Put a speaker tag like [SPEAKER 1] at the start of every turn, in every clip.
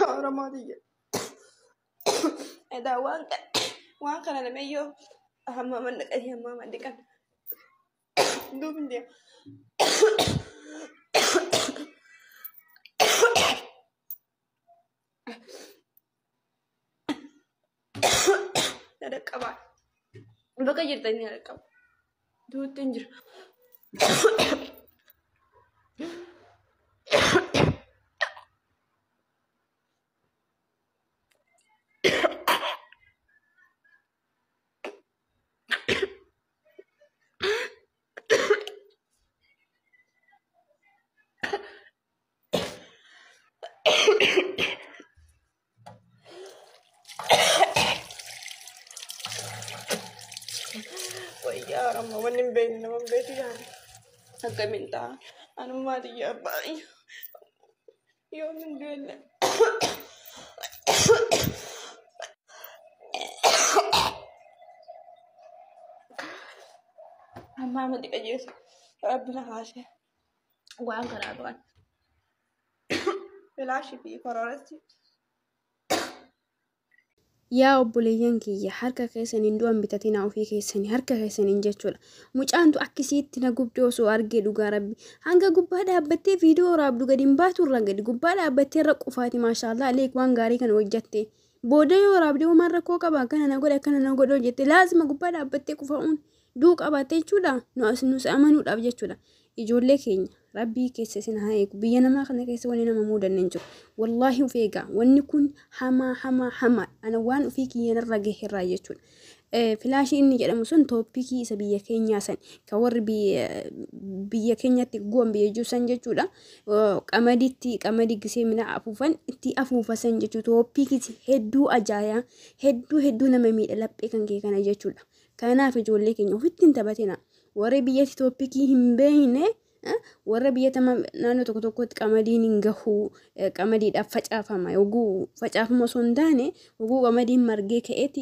[SPEAKER 1] رمادية إذا وان كان لما يو أهم منك أي هم منك أنا دوم دي ada kabar bakal jadi ada kabar dua tinjau ya orang mau nimben nama beti ya agak minta anu mari ya bayi yo nimben mama dikaji abna hashe gua angkara tuan belashi fi qararati
[SPEAKER 2] yaa obboleeyyan kiyya harka keessaniin du'an bitatina ofii keessanii harka keessaniin jechuudha mucaantu akkisiitti na gubdee osoo argee dhugaa rabbi hanga gubbaa dhaabbattee viidiyoo waraabdu gadi hin baatu irra gadi gubbaa dhaabbattee irra qufaati maashaallah aleek waan gaarii kana hojjatte booda yoo waraabdee waan rakkoo qaba kana na godhe akkana na godhe jette laazima gubbaa dhaabbattee qufaa'uun duu qabattee jechuudha nus amanuudhaaf jechuudha ijoollee keenya rabbii keessa isin haa eegu biyya namaa kana keessa wanni nama muudanne hin jiru wallaahi uf eegaa wanni kun hamaa ana waan ufii kiyyanarra gaheerraa jechuudha filaashii inni jedhamu sun tooppikii isa biyya keenyaa san ka warri biyya keenyatti guwan biyya juusan jechuudha qamadii gisee mina afuufan itti afuufasan jechuudha tooppikii hedduu ajaayaa hedduu nama miidha laphee kan kee kana jechuudha kanaaf ijoollee keenya ofitti hin taphatina warri biyyatti tooppikii hin beekne warra biyya naannoo tokko tokkotti qamadiin hin gahu qamadiidhaaf facaafama yoguu facaafama osoo hin taane yoguu qamadiin margee ka'eeti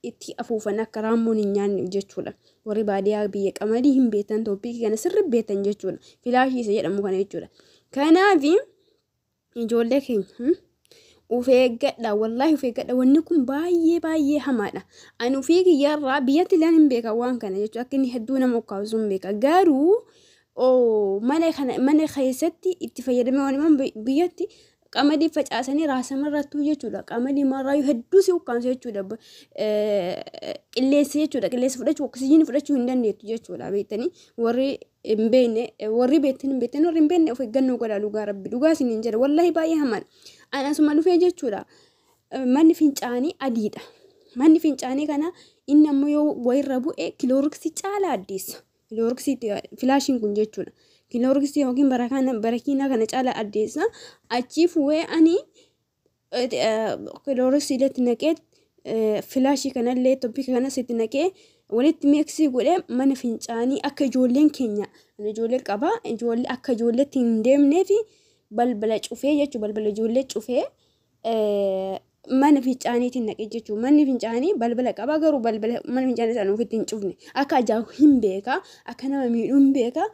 [SPEAKER 2] itti afuufan akka raammoon hin nyaanne jechuudha warri baadiyyaa biyya qamadii hin beektan tooppikii kana sirri beektan jechuudha filaashii isa jedhamu kana jechuudha kanaaf ijoollee keenya uf eeggadha wallaahi uf eeggadha wanni kun baay'ee hamaadha ani ufii kiyyarraa biyyatti illee hin beeka waan kana jechuudha akka inni hedduu nama ukkaamsu hin beeka garuu mana keessatti itti fayyadamee waan biyyatti qamadii facaasanii raasamarrattuu jechuudha qamadii marraayu hedduu si ukkaamsa jechuudha qilleensa jechuudha qilleensa fudhachuu oksijiinii fudhachuu hin dandeettu jechuudha beektanii warri hin beekne warri beektan warri hin beekne of eeggannoo godhaa dhugaa rabbi dhugaa isin hin jedha wallaahi baay'ee hamaadha ani asuma dhufee jechuudha manni fincaanii adiidha manni fincaanii kana inni ammoo yoo wayirra bu'e kilooriksii caala addeessa kilooriksii filaashiin kun jechuudha kilooriksii yookiin barakiina kana caala addeessa achi fuwee ani kilooriksii illee naqee filaashii kanallee toppika kanas itti naqee walitti miksii godhee mana fincaanii akka ijoolleen keenya ijoollee qaba ijoollee akka ijoolleetti hin deemneefi balbala cufee jechuudha balbala ijoollee cufee mana fincaaniitiin naqee jechuudha manni fincaanii balbala qaba garuu balbala mana fincaanii sana ofitti hin cufne akka ajaa'ibu hin beeka akka nama miidhuu hin beeka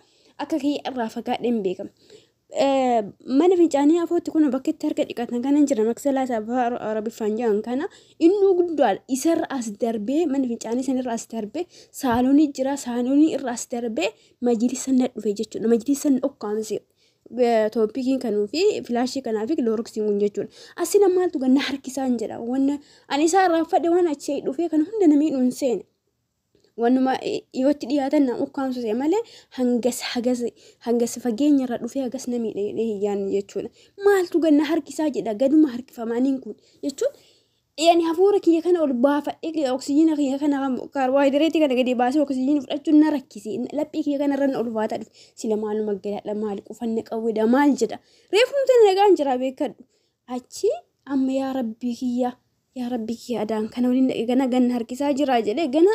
[SPEAKER 2] akka kiyya irraa fagaadhe hin beeka mana fincaanii afootti kun bakka itti harka dhiqatan kana jira maksalaa isaa arabiffaan jedhan kana inni guddaadha isarra as darbee mana fincaanii sanirra as darbee saaloonii jira saaloonii irra as darbee majlisa na dhufe jechuudha majlisa na dhokkaamse toppikiin kanuu fi filaashii kanaa fi kilooriksiin kun jechuudha asina maaltu ganna harkisaa hin jedha wanna ani isaa irraa fadhe waan achi dhufee kana hunda namii dhuun seene wannuma yootti dhiyaatan na ukkaamsuse malee hangas fageenya irra dhufee hagas namii dhiyaanne jechuudha maaltu ganna harkisaa jedha gaduma harkifamaaniin kun jechuudha yani hafuura kiyya kana ol baafadhe oksijiina kiyya kana kaarboohayidireetii kana gadi baasee oksijiina fudhachuun na rakkisi laphii kiyya kana irra ol baata dhufe sila maaluma gadaadha maal qufanna qawweda maal jedha reefumte nagaan jira beekadhu achi amma yaa rabbii kiyya adaan kana waliin ganna harkisaa jira jedhee gana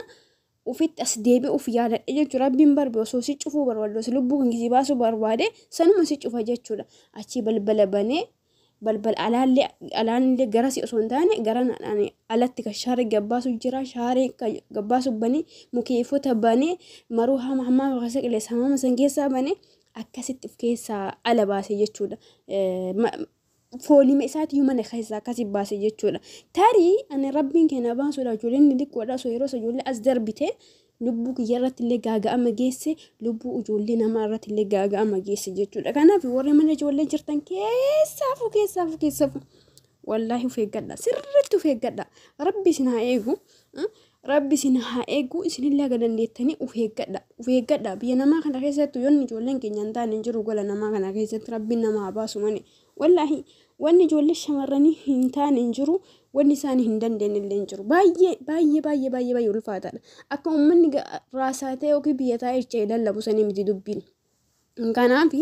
[SPEAKER 2] ufitti as deebi'ee uf yaadadhe jechuudha rabbiin barbe osoo si cufuu barbaade osoo lubbuu kan gisii baasuu barbaade sanuma si cufa jechuudha achi balbala banee balbal alaallee gara si osoo hin taane gara alatti ka shaaree gabbaasu jira shaaree gabbaasu bane mukeeffota bane maruu hammaa maqasa qilleessa hamma san keessaa bane akkasitti of keessaa ala baase jechuudha foolii isaati mana keessaa akkasii baase jechuudha. Tarii ani rabbiin keenya baasuudha ijoolleen xiqqoodha yeroo ijoollee as darbite lubbuu kiyya irratti illee gaaga'ama geesse lubbuu ijoollee namaa irratti illee gaaga'ama geesse jechuudha. Kanaaf warri mana ijoollee jirtan keessaafu wallaahi of eeggadha sirriitti of eeggadha. Rabbi isin haa eegu. Rabbi isin haa eegu isinillee aga dandeettanii of eeggadha. Biyya namaa kana keessatti yoonni ijoolleen keenya hin taane hin jiru gola namaa kana keessatti rabbiin nama haa baasu malee. Wallaahi wanni ijoollee shamarranii hin taane hin jiru wanni isaanii hin dandeenye illee hin jiru. Baay'ee ulfaataadha. Akka uummanni raasaa ta'e yookiin biyya taa'ee irra lallabu sanii miti dubbiin. Kanaaf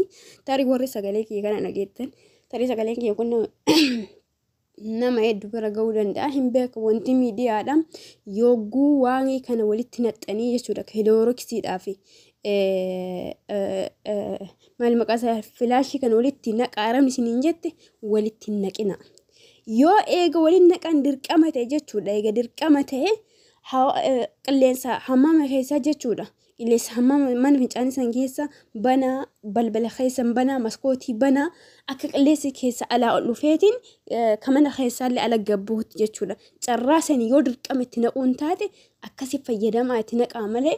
[SPEAKER 2] tarii warri sagalee kiyya kana dhageettan tarii sagalee kiyya kun nama hedduu bira ga'uu danda'a. Hin beeku wanti miidiyaadhaan yogguu waa'ee kana walitti naxxanii jechuudha. Kilooroksiidhaa fi maal maqaa isaa filaashii kana walitti naqaaramni isiniin jette walitti naqina. Yoo eega waliin naqan dirqama ta'e jechuudha. Eega dirqama ta'e qilleensa hammama keessaa jechuudha. Qilleensa hammama mana fincaanii san keessa banaa balbala keessa banaa maskootii banaa akka qilleensi keessa alaa ol dhufeetiin kan mana keessaallee ala gabbuutti jechuudha. Carraa sanii yoo dirqama itti naquun taate akkasii fayyadamaa itti naqaa malee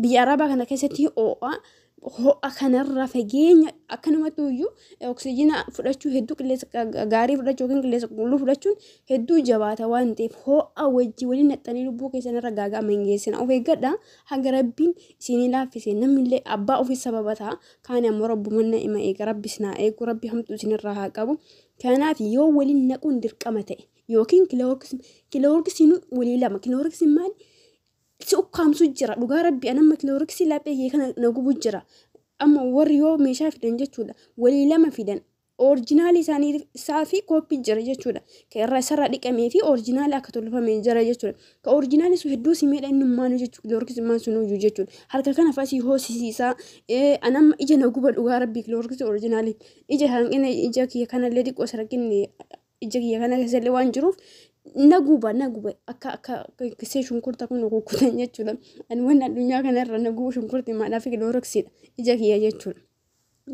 [SPEAKER 2] biyya arabaa kana keessatti ho'a kanarraa fageenya akkanumatti iyyuu oksijiina fudhachuu hedduu qilleensa gaarii fudhachuu yookiin qilleensa qulqulluu fudhachuun hedduu jabaata waan ta'eef ho'a wajji waliin naxxanii lubbuu keessanirra gaaga'ama hin geessina. Of eeggadha hanga rabbiin isinii laaffise namnillee abbaa ofii sababa ta'a. Kaan ammoo rabbumanna ima eega rabbi isin haa eegu rabbi hamtuu isinirraa haa qabu. Kanaaf yoo waliin naquun dirqama ta'e yookiin kiloorksiin walii lama kiloorksiin maali? Si ukkaamsu jira dhugaa rabbi anamma kiloorksii laphee kana nagubu jira. Amma warri yoo meeshaa fidan jechuudha walii lama fidan orijinaalii isaanii isaa fi kooppii jira jechuudha. Ka irraa isarraa dhiqamee fi orijinaalii akka tolfamee jira jechuudha. Ka orijinaalii sun hedduu simeedha inni maanu jechuudha kiloorksii maan sun hojii jechuudha. Harka kana fasii hoosisiisaa anamma ija naguba dhugaa rabbi kiloorksii orijinaalii ija hanqina ija kiyya kanallee xiqqoo sarqinni ija kiyya kana keessallee waan jiruuf naguba akka kisee shunkurta kun kukutan jechuudha. Ani waan addunyaa kanarra nagubu shunkurti maadhaaf kiloorksiidha ija kiyya jechuudha.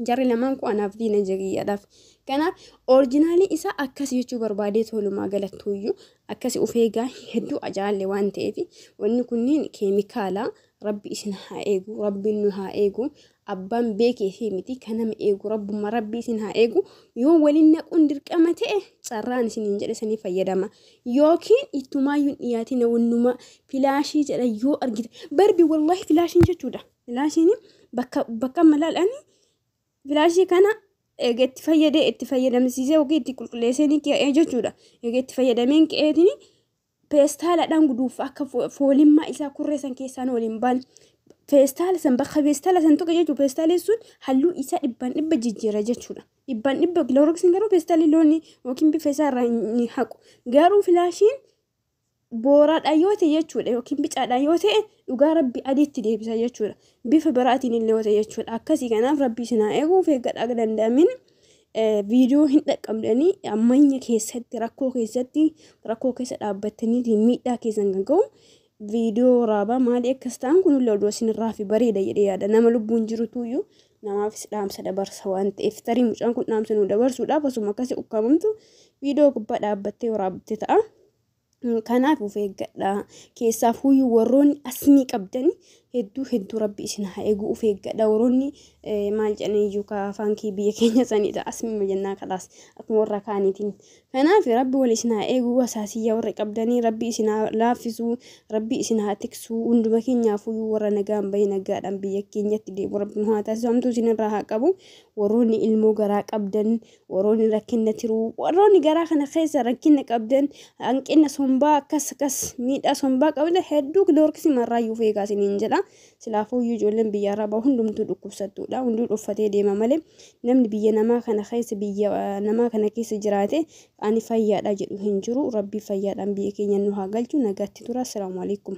[SPEAKER 2] Jarri lamaan kun anaaf diina ija kiyyaadhaaf. Kanaaf orijinaalii isaa akkasii jechuu barbaadee tolumaa galattuuyyuu akkasii of eegaa hedduu ajaa'ilee waan ta'eef wanni kunniin keemikaala. Rabbi isin haa eegu rabbiin nu haa eegu abbaan beekee fi miti kan nama eegu rabbuma rabbi isin haa eegu. Yoo waliin naquun dirqama ta'e carraan isiniin jedhe sanii fayyadama yookiin ittumaayyuun dhiyaatina wannuma filaashii jedha yoo argite barbi wallahi filaashiin jechuudha. Filaashiin bakka malaalanii filaashii kana eega itti fayyadamsiisee yookiin itti qulqulleessee ni qe'ee jechuudha. Eega itti fayyadameen qe'eetini feestaalaadhaan guduuf akka foolimmaa isaa kurreessan keessaan waliin baan feestaala san bakka feestaala san tuqa jechuudha. Feestaalli sun halluu isaa dhibba jijjiira jechuudha. Dhibba kiloorksiin garuu feestaalli loonii yookiin bifa isaa irraa ni haqu. Garuu filaashiin booraadhaan yoo ta'e jechuudha yookiin bicaadhaan yoo ta'e dhugaa rabbi adiitti deebisa jechuudha. Bifa biraatiin illee yoo ta'e jechuudha. Akkasii kanaaf rabbi isin haa eegu of eeggadhaa akka danda'amin. Viidiyoo hin dhaqqabdanii ammanya keessatti rakkoo keessa dhaabbattanii miidhaa keessan kan ga'u viidiyoo waraabaa maalii akkas ta'an kunillee odoo isinirraa fi bareeda jedhee yaada. Nama lubbuun jirutuyyuu namaafis dhaamsa dabarsa waan ta'eef tarii mucaan kun dhaamsa nu dabarsuudhaaf osuma akkasii ukkaamamtu viidiyoo gubbaa dhaabbattee waraabbatte ta'a. Kanaaf of eeggadhaa keessaafuyyuu warroonni asmii qabdanii hedduu rabbi isin haa eegu of eeggadhaa. Warroonni maal jedhanii iyyuu afaan biyya keenya saniidha asmii jennaa kalaas akkuma warra kaaniitiin. Kanaaf rabbi wal isin haa eegu asaasiyyaa warra qabdanii rabbi isin haa laaffisuu rabbi isin haa tiksuu hunduma keenyaafuyyuu warra nagaan bahee nagaadhaan biyya keenyatti deemu rabbi nu haa taasisu hamtuu isinirraa haa qabu. Warroonni ilmoo garaa qabdan warroonni rakkina tiruu warroonni garaa kana keessa rakkina qabdan hanqina sombaa akkas miidhaa sombaa qabdan hedduu kiloorksii marraayyuu feegaa isiniin jedha. Silaafuyyuu ijoolleen biyya arabaa hundumtuu dhukkubsattuudha. Hunduu dhuffatee deema malee namni biyya namaa kana keessa biyya namaa kana keessa jiraate ani fayyaadha jedhu hin jiru. Rabbi fayyaadhaan biyya keenya nu haa galchu. Nagaatti tura. Assalaamu alaikum.